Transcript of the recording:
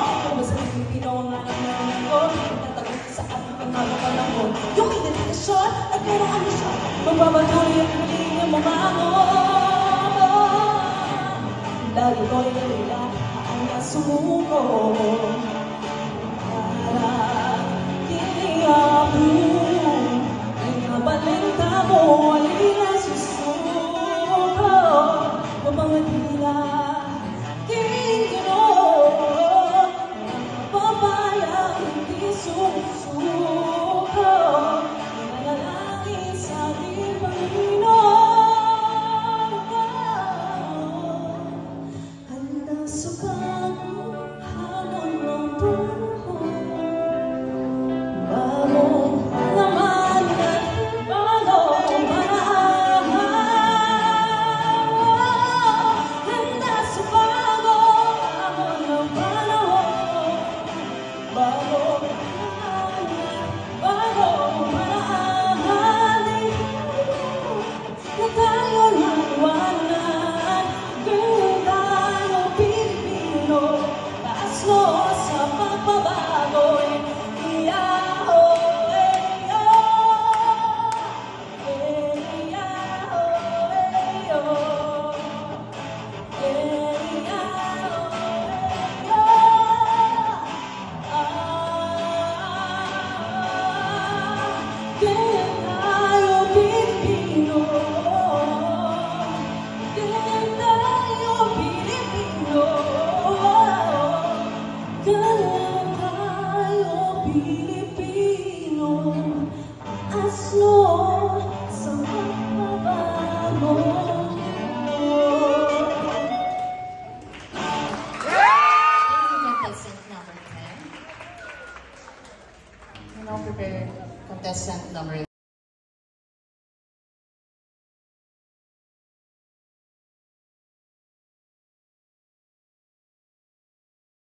Kung ba sa Pilipino ang nanananan ko, nagtatagot sa ating pangalaman. Yung identifikasyon at kung ano siya, magpapatuloy ang piling ng mga mo. Lagi ko'y nalilaan na sumuko para tiniyabu ay nabalita mo alin ang susuko o mga tila tingin ko papayang hindi sumusuko nanalangin sa ating Panginoon. Prepare contestant number